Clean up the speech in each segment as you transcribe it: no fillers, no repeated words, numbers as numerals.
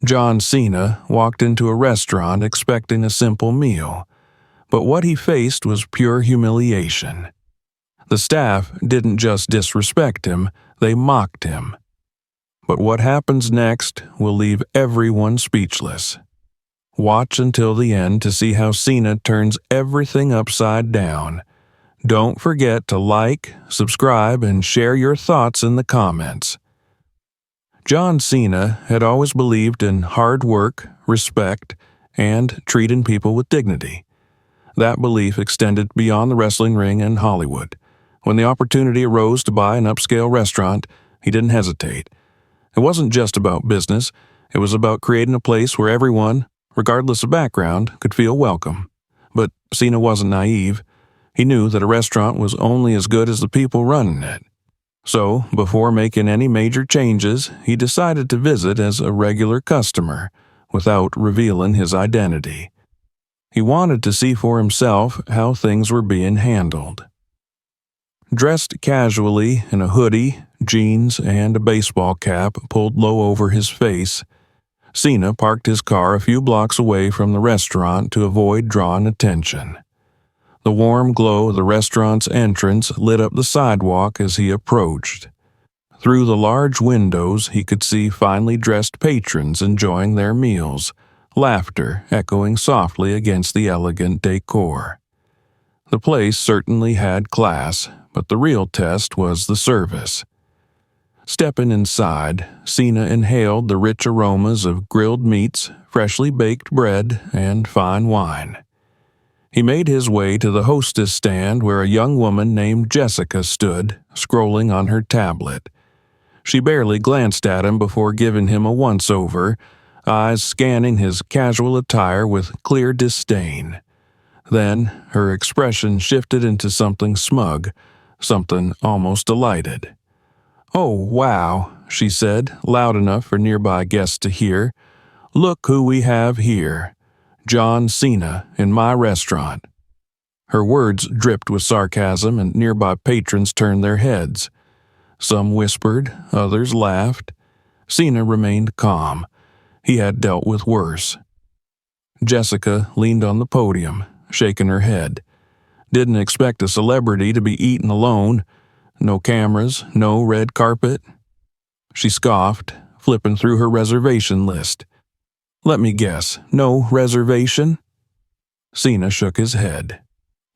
John Cena walked into a restaurant expecting a simple meal, but what he faced was pure humiliation. The staff didn't just disrespect him, they mocked him. But what happens next will leave everyone speechless. Watch until the end to see how Cena turns everything upside down. Don't forget to like, subscribe, and share your thoughts in the comments. John Cena had always believed in hard work, respect, and treating people with dignity. That belief extended beyond the wrestling ring and Hollywood. When the opportunity arose to buy an upscale restaurant, he didn't hesitate. It wasn't just about business, it was about creating a place where everyone, regardless of background, could feel welcome. But Cena wasn't naive. He knew that a restaurant was only as good as the people running it. So, before making any major changes, he decided to visit as a regular customer, without revealing his identity. He wanted to see for himself how things were being handled. Dressed casually in a hoodie, jeans, and a baseball cap pulled low over his face, Cena parked his car a few blocks away from the restaurant to avoid drawing attention. The warm glow of the restaurant's entrance lit up the sidewalk as he approached. Through the large windows, he could see finely dressed patrons enjoying their meals, laughter echoing softly against the elegant decor. The place certainly had class, but the real test was the service. Stepping inside, Cena inhaled the rich aromas of grilled meats, freshly baked bread, and fine wine. He made his way to the hostess stand where a young woman named Jessica stood, scrolling on her tablet. She barely glanced at him before giving him a once-over, eyes scanning his casual attire with clear disdain. Then her expression shifted into something smug, something almost delighted. "Oh, wow," she said, loud enough for nearby guests to hear. "Look who we have here. John Cena in my restaurant." Her words dripped with sarcasm, and nearby patrons turned their heads. Some whispered, others laughed. Cena remained calm. He had dealt with worse. Jessica leaned on the podium, shaking her head. Didn't expect a celebrity to be eating alone. No cameras, no red carpet. She scoffed, flipping through her reservation list. "Let me guess, no reservation?" Cena shook his head.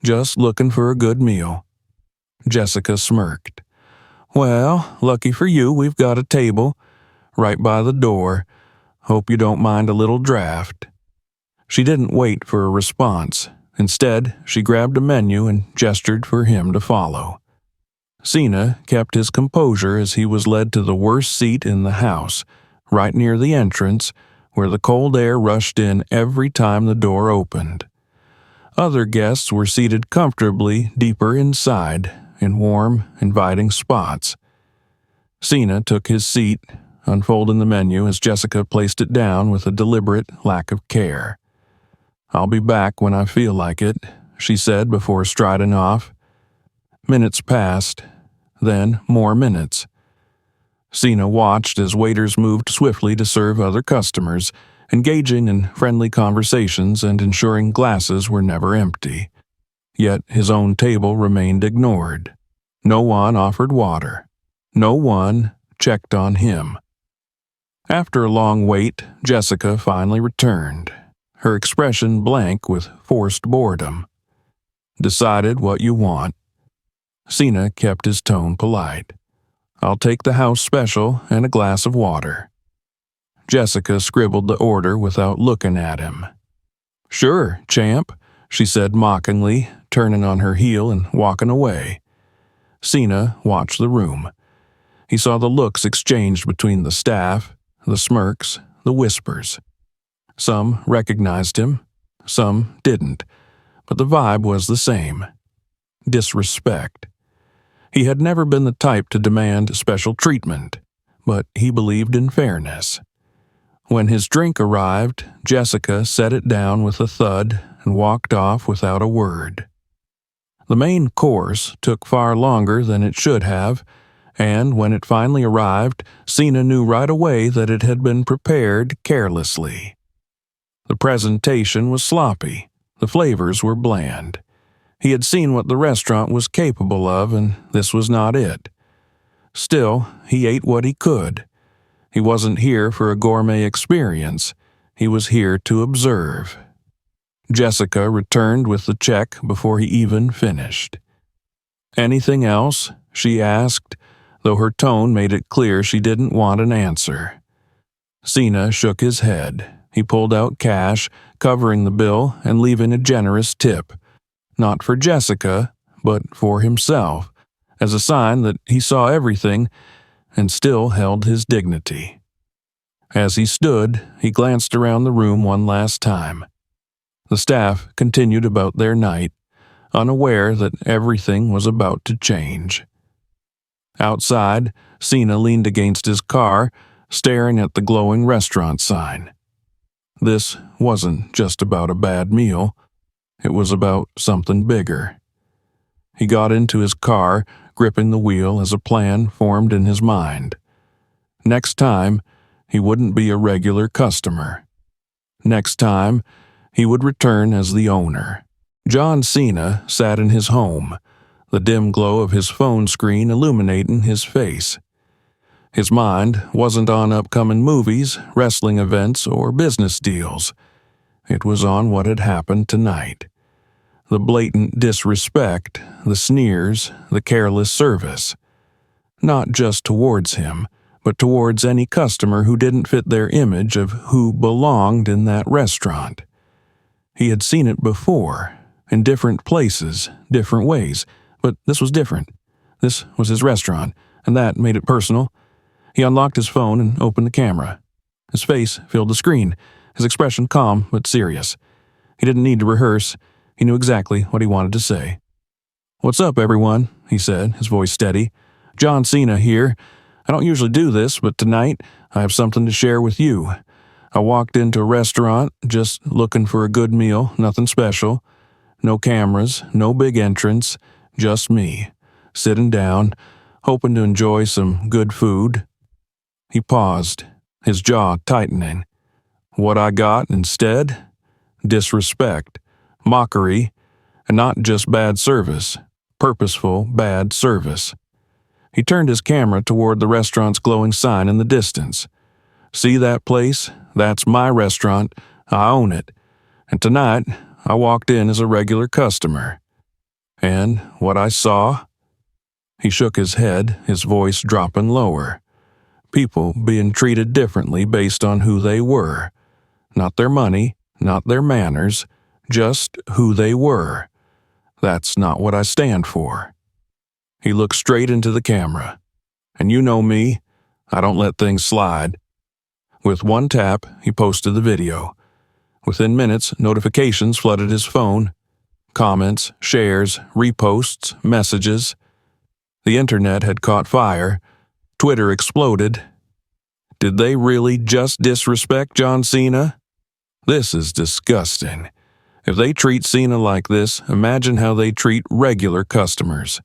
"Just looking for a good meal." Jessica smirked. "Well, lucky for you, we've got a table right by the door. Hope you don't mind a little draft." She didn't wait for a response. Instead, she grabbed a menu and gestured for him to follow. Cena kept his composure as he was led to the worst seat in the house, right near the entrance, where the cold air rushed in every time the door opened. Other guests were seated comfortably deeper inside, in warm, inviting spots. Cena took his seat, unfolding the menu as Jessica placed it down with a deliberate lack of care. "I'll be back when I feel like it," she said before striding off. Minutes passed, then more minutes. Cena watched as waiters moved swiftly to serve other customers, engaging in friendly conversations and ensuring glasses were never empty. Yet his own table remained ignored. No one offered water. No one checked on him. After a long wait, Jessica finally returned, her expression blank with forced boredom. "Decided what you want." Cena kept his tone polite. "I'll take the house special and a glass of water." Jessica scribbled the order without looking at him. "Sure, champ," she said mockingly, turning on her heel and walking away. Cena watched the room. He saw the looks exchanged between the staff, the smirks, the whispers. Some recognized him, some didn't, but the vibe was the same. Disrespect. He had never been the type to demand special treatment, but he believed in fairness. When his drink arrived, Jessica set it down with a thud and walked off without a word. The main course took far longer than it should have, and when it finally arrived, Cena knew right away that it had been prepared carelessly. The presentation was sloppy. The flavors were bland. He had seen what the restaurant was capable of, and this was not it. Still, he ate what he could. He wasn't here for a gourmet experience. He was here to observe. Jessica returned with the check before he even finished. "Anything else?" she asked, though her tone made it clear she didn't want an answer. Cena shook his head. He pulled out cash, covering the bill and leaving a generous tip. Not for Jessica, but for himself, as a sign that he saw everything and still held his dignity. As he stood, he glanced around the room one last time. The staff continued about their night, unaware that everything was about to change. Outside, Cena leaned against his car, staring at the glowing restaurant sign. This wasn't just about a bad meal. It was about something bigger. He got into his car, gripping the wheel as a plan formed in his mind. Next time, he wouldn't be a regular customer. Next time, he would return as the owner. John Cena sat in his home, the dim glow of his phone screen illuminating his face. His mind wasn't on upcoming movies, wrestling events, or business deals. It was on what had happened tonight. The blatant disrespect, the sneers, the careless service. Not just towards him, but towards any customer who didn't fit their image of who belonged in that restaurant. He had seen it before, in different places, different ways, but this was different. This was his restaurant, and that made it personal. He unlocked his phone and opened the camera. His face filled the screen, his expression calm but serious. He didn't need to rehearse. He knew exactly what he wanted to say. "What's up, everyone?" he said, his voice steady. "John Cena here. I don't usually do this, but tonight I have something to share with you. I walked into a restaurant just looking for a good meal, nothing special. No cameras, no big entrance, just me, sitting down, hoping to enjoy some good food." He paused, his jaw tightening. What I got instead? Disrespect, mockery, and not just bad service, purposeful bad service. He turned his camera toward the restaurant's glowing sign in the distance. "See that place? That's my restaurant. I own it. And tonight, I walked in as a regular customer. And what I saw?" He shook his head, his voice dropping lower. People being treated differently based on who they were. Not their money, not their manners, just who they were. That's not what I stand for. He looked straight into the camera. And you know me, I don't let things slide. With one tap, he posted the video. Within minutes, notifications flooded his phone. Comments, shares, reposts, messages. The internet had caught fire. Twitter exploded. Did they really just disrespect John Cena? This is disgusting. If they treat Cena like this, imagine how they treat regular customers.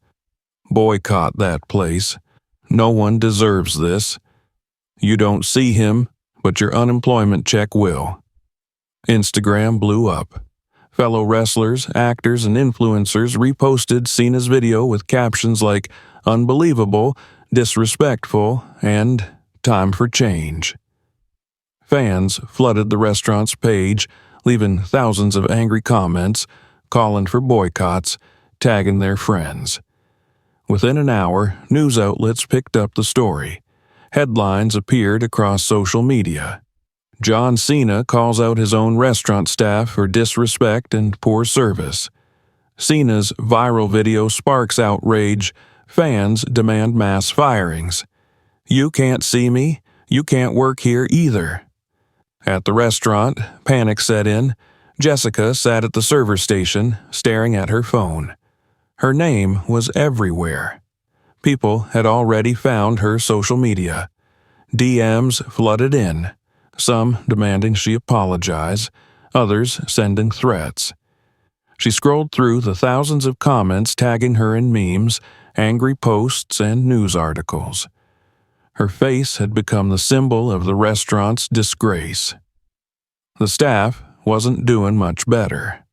Boycott that place. No one deserves this. You don't see him, but your unemployment check will. Instagram blew up. Fellow wrestlers, actors, and influencers reposted Cena's video with captions like "unbelievable," "disrespectful," and "time for change." Fans flooded the restaurant's page, leaving thousands of angry comments, calling for boycotts, tagging their friends. Within an hour, news outlets picked up the story. Headlines appeared across social media. John Cena calls out his own restaurant staff for disrespect and poor service. Cena's viral video sparks outrage. Fans demand mass firings. You can't see me. You can't work here either. At the restaurant, panic set in. Jessica sat at the server station, staring at her phone. Her name was everywhere. People had already found her social media. DMs flooded in, some demanding she apologize, others sending threats. She scrolled through the thousands of comments tagging her in memes, angry posts, and news articles. Her face had become the symbol of the restaurant's disgrace. The staff wasn't doing much better.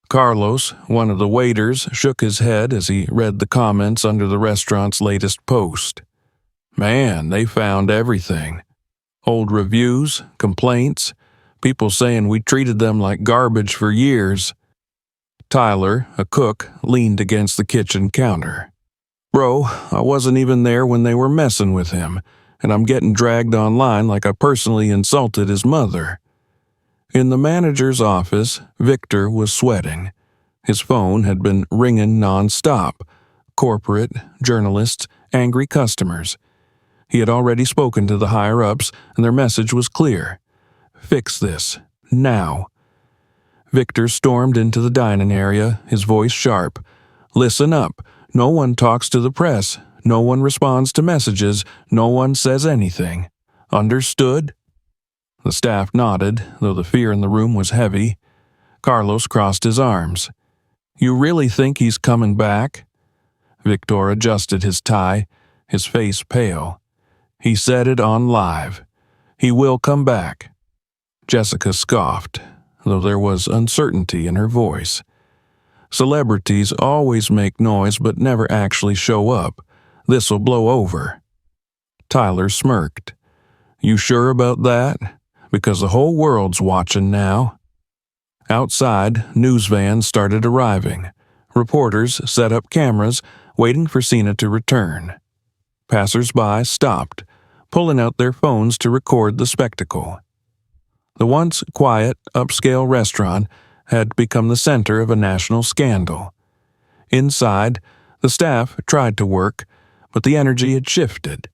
Carlos, one of the waiters, shook his head as he read the comments under the restaurant's latest post. Man, they found everything. Old reviews, complaints, people saying we treated them like garbage for years. Tyler, a cook, leaned against the kitchen counter. Bro, I wasn't even there when they were messing with him, and I'm getting dragged online like I personally insulted his mother. In the manager's office, Victor was sweating. His phone had been ringing nonstop. Corporate, journalists, angry customers. He had already spoken to the higher-ups, and their message was clear. Fix this. Now. Victor stormed into the dining area, his voice sharp. Listen up. No one talks to the press. No one responds to messages. No one says anything. Understood? The staff nodded, though the fear in the room was heavy. Carlos crossed his arms. You really think he's coming back? Victor adjusted his tie, his face pale. He said it on live. He will come back. Jessica scoffed, though there was uncertainty in her voice. Celebrities always make noise but never actually show up. This'll blow over. Tyler smirked. You sure about that? Because the whole world's watching now. Outside, news vans started arriving. Reporters set up cameras, waiting for Cena to return. Passers-by stopped, pulling out their phones to record the spectacle. The once quiet, upscale restaurant had become the center of a national scandal. Inside, the staff tried to work, but the energy had shifted.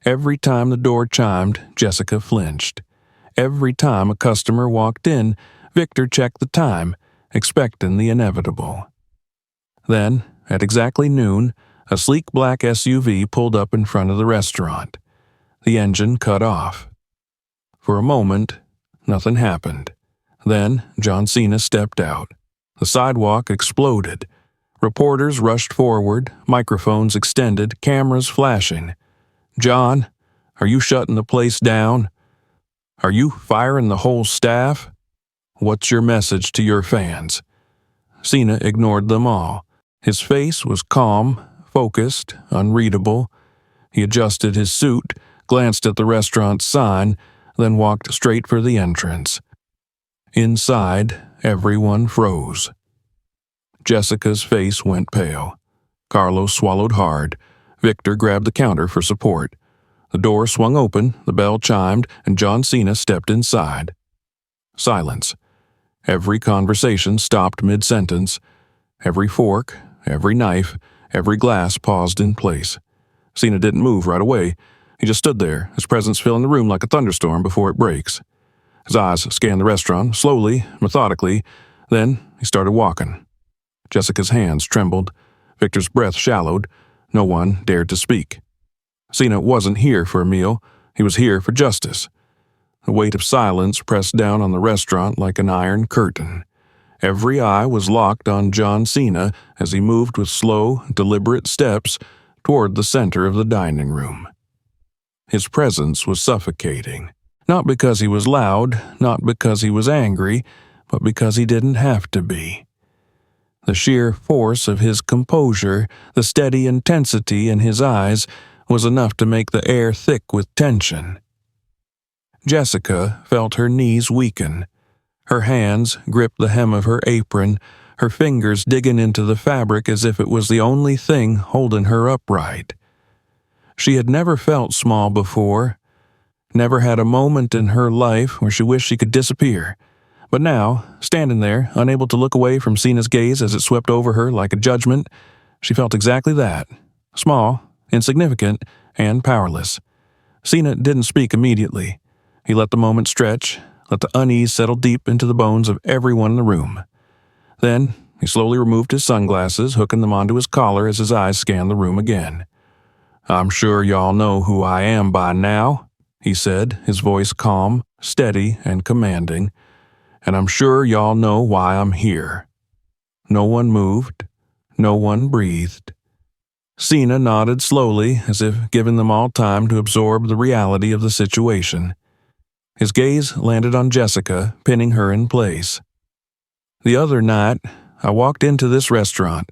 Every time the door chimed, Jessica flinched. Every time a customer walked in, Victor checked the time, expecting the inevitable. Then, at exactly noon, a sleek black SUV pulled up in front of the restaurant. The engine cut off. For a moment, nothing happened. Then, John Cena stepped out. The sidewalk exploded. Reporters rushed forward, microphones extended, cameras flashing. John, are you shutting the place down? Are you firing the whole staff? What's your message to your fans? Cena ignored them all. His face was calm, focused, unreadable. He adjusted his suit, glanced at the restaurant's sign, then walked straight for the entrance. Inside, everyone froze. Jessica's face went pale. Carlos swallowed hard. Victor grabbed the counter for support. The door swung open, the bell chimed, and John Cena stepped inside. Silence. Every conversation stopped mid-sentence. Every fork, every knife, every glass paused in place. Cena didn't move right away. He just stood there, his presence filling the room like a thunderstorm before it breaks. His eyes scanned the restaurant, slowly, methodically. Then he started walking. Jessica's hands trembled. Victor's breath shallowed. No one dared to speak. Cena wasn't here for a meal. He was here for justice. The weight of silence pressed down on the restaurant like an iron curtain. Every eye was locked on John Cena as he moved with slow, deliberate steps toward the center of the dining room. His presence was suffocating. Not because he was loud, not because he was angry, but because he didn't have to be. The sheer force of his composure, the steady intensity in his eyes, was enough to make the air thick with tension. Jessica felt her knees weaken. Her hands gripped the hem of her apron, her fingers digging into the fabric as if it was the only thing holding her upright. She had never felt small before, never had a moment in her life where she wished she could disappear. But now, standing there, unable to look away from Cena's gaze as it swept over her like a judgment, she felt exactly that. Small, insignificant, and powerless. Cena didn't speak immediately. He let the moment stretch, let the unease settle deep into the bones of everyone in the room. Then, he slowly removed his sunglasses, hooking them onto his collar as his eyes scanned the room again. I'm sure y'all know who I am by now, he said, his voice calm, steady, and commanding. And I'm sure y'all know why I'm here. No one moved. No one breathed. Cena nodded slowly, as if giving them all time to absorb the reality of the situation. His gaze landed on Jessica, pinning her in place. The other night, I walked into this restaurant.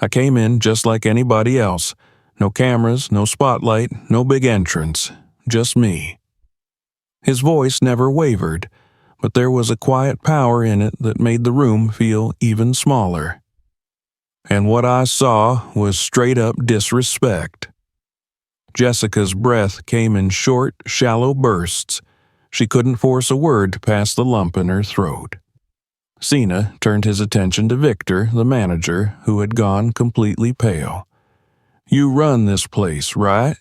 I came in just like anybody else. No cameras, no spotlight, no big entrance. Just me. His voice never wavered, but there was a quiet power in it that made the room feel even smaller. And what I saw was straight-up disrespect. Jessica's breath came in short, shallow bursts. She couldn't force a word past the lump in her throat. Cena turned his attention to Victor, the manager, who had gone completely pale. "You run this place, right?"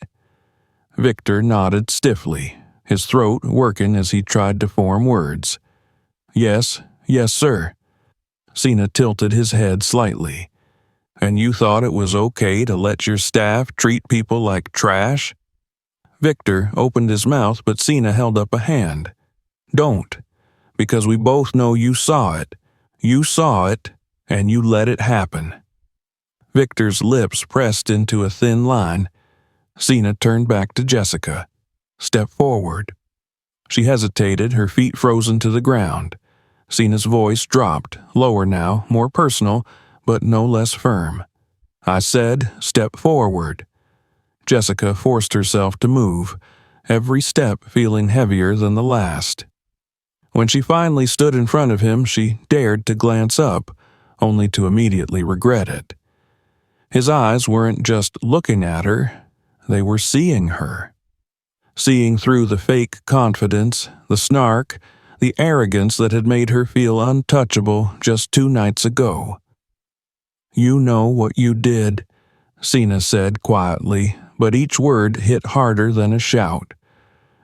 Victor nodded stiffly, his throat working as he tried to form words. Yes, sir." Cena tilted his head slightly. "And you thought it was okay to let your staff treat people like trash?" Victor opened his mouth, but Cena held up a hand. "Don't. Because we both know you saw it. You saw it, and you let it happen." Victor's lips pressed into a thin line. Cena turned back to Jessica. "Step forward." She hesitated, her feet frozen to the ground. Cena's voice dropped, lower now, more personal, but no less firm. "I said, step forward." Jessica forced herself to move, every step feeling heavier than the last. When she finally stood in front of him, she dared to glance up, only to immediately regret it. His eyes weren't just looking at her, they were seeing her. Seeing through the fake confidence, the snark, the arrogance that had made her feel untouchable just 2 nights ago. "You know what you did," Cena said quietly, but each word hit harder than a shout.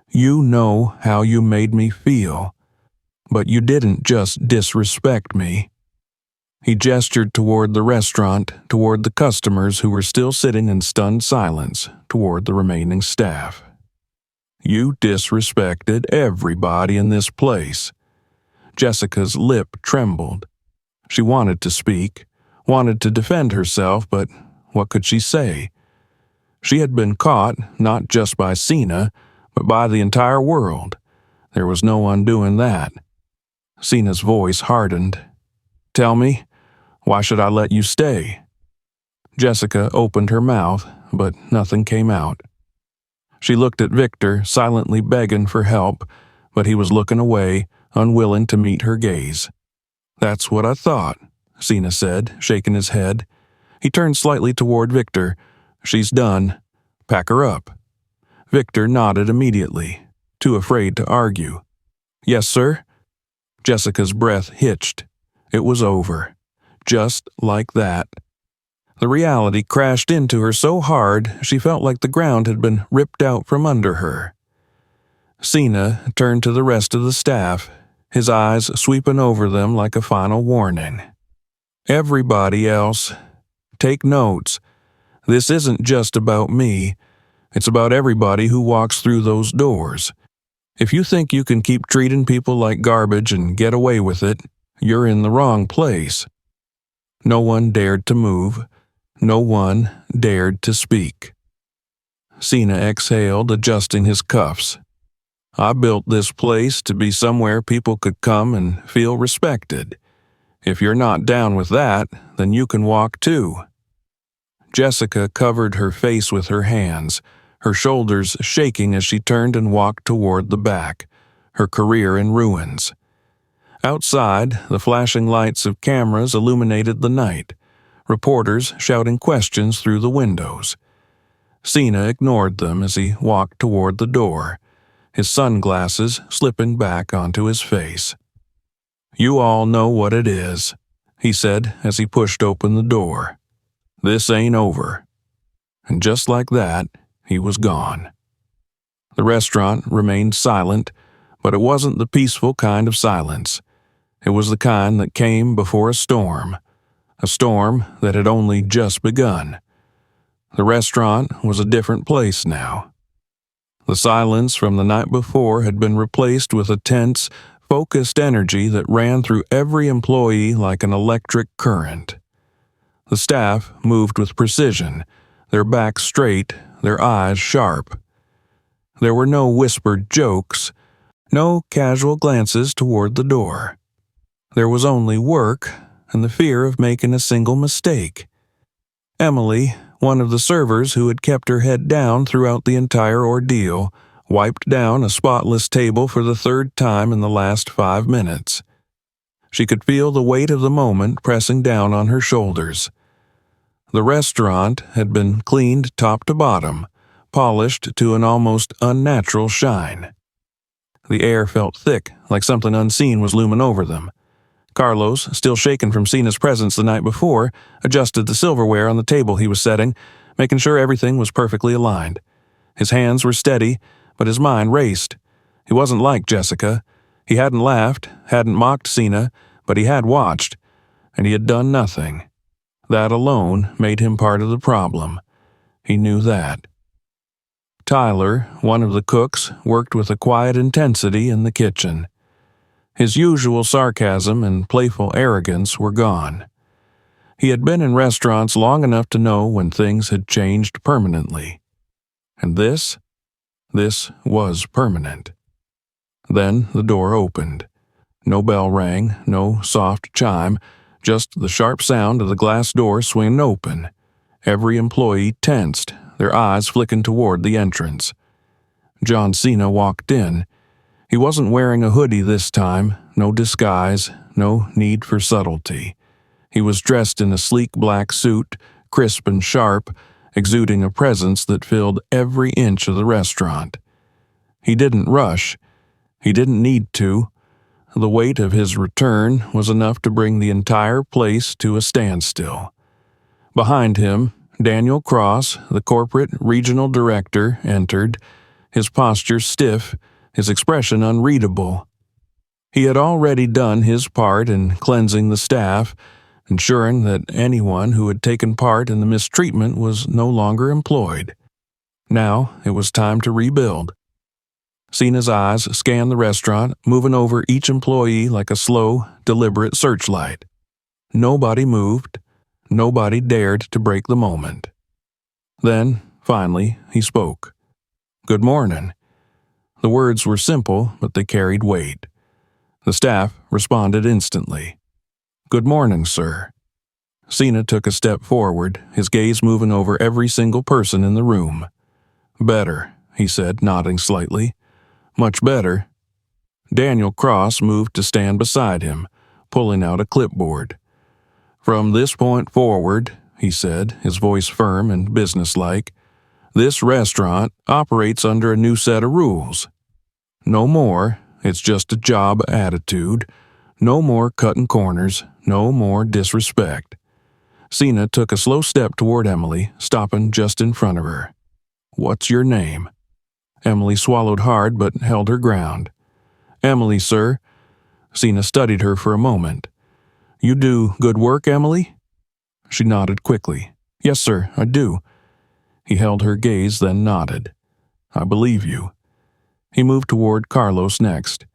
"You know how you made me feel. But you didn't just disrespect me." He gestured toward the restaurant, toward the customers who were still sitting in stunned silence, toward the remaining staff. "You disrespected everybody in this place." Jessica's lip trembled. She wanted to speak, wanted to defend herself, but what could she say? She had been caught, not just by Cena, but by the entire world. There was no undoing that. Cena's voice hardened. "Tell me, why should I let you stay?" Jessica opened her mouth, but nothing came out. She looked at Victor, silently begging for help, but he was looking away, unwilling to meet her gaze. "That's what I thought," Cena said, shaking his head. He turned slightly toward Victor. "She's done. Pack her up." Victor nodded immediately, too afraid to argue. "Yes, sir." Jessica's breath hitched. It was over. Just like that. The reality crashed into her so hard she felt like the ground had been ripped out from under her. Cena turned to the rest of the staff, his eyes sweeping over them like a final warning. "Everybody else, take notes. This isn't just about me. It's about everybody who walks through those doors. If you think you can keep treating people like garbage and get away with it, you're in the wrong place." No one dared to move. No one dared to speak. Cena exhaled, adjusting his cuffs. "I built this place to be somewhere people could come and feel respected. If you're not down with that, then you can walk too." Jessica covered her face with her hands, her shoulders shaking as she turned and walked toward the back, her career in ruins. Outside, the flashing lights of cameras illuminated the night, reporters shouting questions through the windows. Cena ignored them as he walked toward the door, his sunglasses slipping back onto his face. "You all know what it is," he said as he pushed open the door. "This ain't over." And just like that, he was gone. The restaurant remained silent, but it wasn't the peaceful kind of silence. It was the kind that came before a storm that had only just begun. The restaurant was a different place now. The silence from the night before had been replaced with a tense, focused energy that ran through every employee like an electric current. The staff moved with precision, their backs straight, their eyes sharp. There were no whispered jokes, no casual glances toward the door. There was only work and the fear of making a single mistake. Emily, one of the servers who had kept her head down throughout the entire ordeal, wiped down a spotless table for the third time in the last 5 minutes. She could feel the weight of the moment pressing down on her shoulders. The restaurant had been cleaned top to bottom, polished to an almost unnatural shine. The air felt thick, like something unseen was looming over them. Carlos, still shaken from Cena's presence the night before, adjusted the silverware on the table he was setting, making sure everything was perfectly aligned. His hands were steady, but his mind raced. He wasn't like Jessica. He hadn't laughed, hadn't mocked Cena, but he had watched, and he had done nothing. That alone made him part of the problem. He knew that. Tyler, one of the cooks, worked with a quiet intensity in the kitchen. His usual sarcasm and playful arrogance were gone. He had been in restaurants long enough to know when things had changed permanently. And this was permanent. Then the door opened. No bell rang, no soft chime, just the sharp sound of the glass door swinging open. Every employee tensed, their eyes flicking toward the entrance. John Cena walked in. He wasn't wearing a hoodie this time, no disguise, no need for subtlety. He was dressed in a sleek black suit, crisp and sharp, exuding a presence that filled every inch of the restaurant. He didn't rush. He didn't need to. The weight of his return was enough to bring the entire place to a standstill. Behind him, Daniel Cross, the corporate regional director, entered, his posture stiff, his expression unreadable. He had already done his part in cleansing the staff, ensuring that anyone who had taken part in the mistreatment was no longer employed. Now it was time to rebuild. Cena's eyes scanned the restaurant, moving over each employee like a slow, deliberate searchlight. Nobody moved. Nobody dared to break the moment. Then, finally, he spoke. "Good morning." The words were simple, but they carried weight. The staff responded instantly. "Good morning, sir." Cena took a step forward, his gaze moving over every single person in the room. "Better," he said, nodding slightly. "Much better." Daniel Cross moved to stand beside him, pulling out a clipboard. "From this point forward," he said, his voice firm and businesslike, "this restaurant operates under a new set of rules. No more, it's just a job attitude. No more cutting corners, no more disrespect." Cena took a slow step toward Emily, stopping just in front of her. "What's your name?" Emily swallowed hard but held her ground. "Emily, sir." Cena studied her for a moment. "You do good work, Emily?" She nodded quickly. "Yes, sir, I do." He held her gaze, then nodded. "I believe you." He moved toward Carlos next.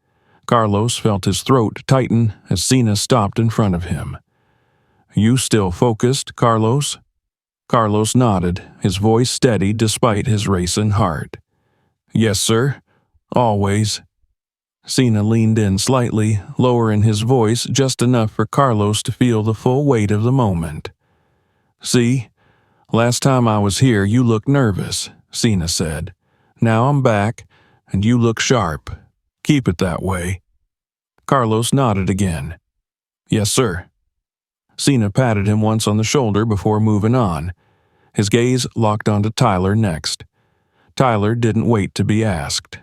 Carlos felt his throat tighten as Cena stopped in front of him. "You still focused, Carlos?" Carlos nodded, his voice steady despite his racing heart. "Yes, sir. Always." Cena leaned in slightly, lowering his voice just enough for Carlos to feel the full weight of the moment. "See, last time I was here you looked nervous," Cena said. "Now I'm back, and you look sharp. Keep it that way." Carlos nodded again. "Yes, sir." Cena patted him once on the shoulder before moving on. His gaze locked onto Tyler next. Tyler didn't wait to be asked.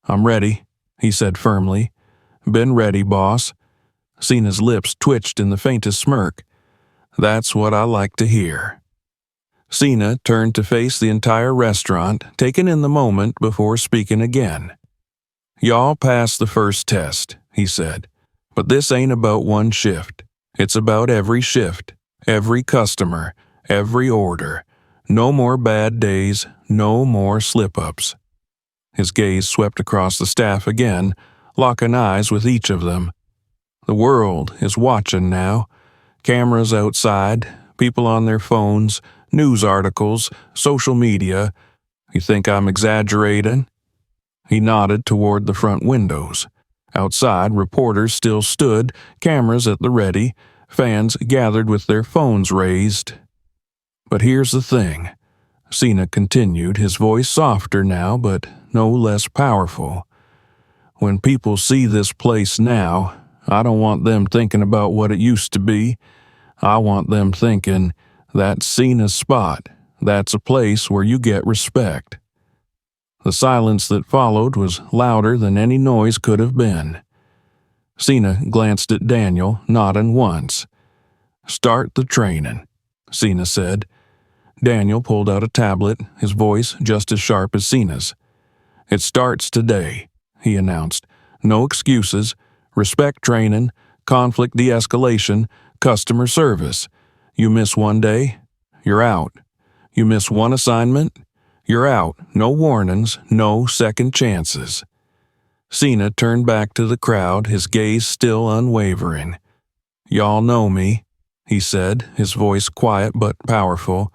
"I'm ready," he said firmly. "Been ready, boss." Cena's lips twitched in the faintest smirk. "That's what I like to hear." Cena turned to face the entire restaurant, taking in the moment before speaking again. "Y'all passed the first test," he said. "But this ain't about one shift. It's about every shift, every customer, every order. No more bad days, no more slip-ups." His gaze swept across the staff again, locking eyes with each of them. The world is watching now. Cameras outside, people on their phones, news articles, social media. You think I'm exaggerating?" He nodded toward the front windows. Outside, reporters still stood, cameras at the ready, fans gathered with their phones raised. "But here's the thing," Cena continued, his voice softer now but no less powerful. "When people see this place now, I don't want them thinking about what it used to be. I want them thinking, that's Cena's spot. That's a place where you get respect." The silence that followed was louder than any noise could have been. Cena glanced at Daniel, nodding once. "Start the training," Cena said. Daniel pulled out a tablet, his voice just as sharp as Cena's. "It starts today," he announced. "No excuses, respect training, conflict de-escalation, customer service. You miss one day, you're out. You miss one assignment, you're out. No warnings, no second chances." Cena turned back to the crowd, his gaze still unwavering. "Y'all know me," he said, his voice quiet but powerful.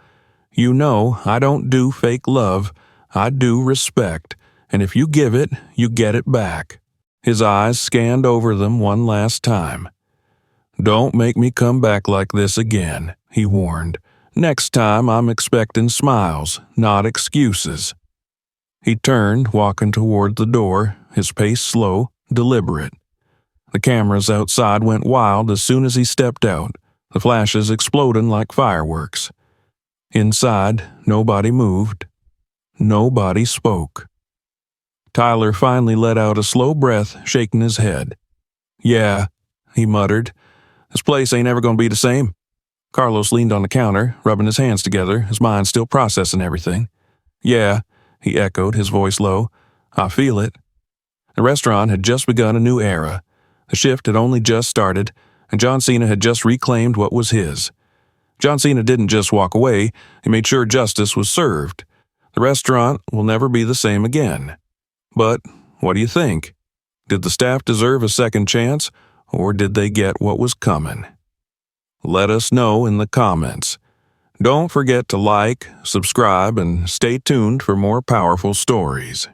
"You know I don't do fake love, I do respect, and if you give it, you get it back." His eyes scanned over them one last time. "Don't make me come back like this again," he warned. "Next time I'm expecting smiles, not excuses." He turned, walking toward the door, his pace slow, deliberate. The cameras outside went wild as soon as he stepped out, the flashes exploding like fireworks. Inside, nobody moved. Nobody spoke. Tyler finally let out a slow breath, shaking his head. "Yeah," he muttered. "This place ain't ever gonna be the same." Carlos leaned on the counter, rubbing his hands together, his mind still processing everything. "Yeah," he echoed, his voice low. "I feel it." The restaurant had just begun a new era. The shift had only just started, and John Cena had just reclaimed what was his. John Cena didn't just walk away, he made sure justice was served. The restaurant will never be the same again. But what do you think? Did the staff deserve a second chance, or did they get what was coming? Let us know in the comments. Don't forget to like, subscribe, and stay tuned for more powerful stories.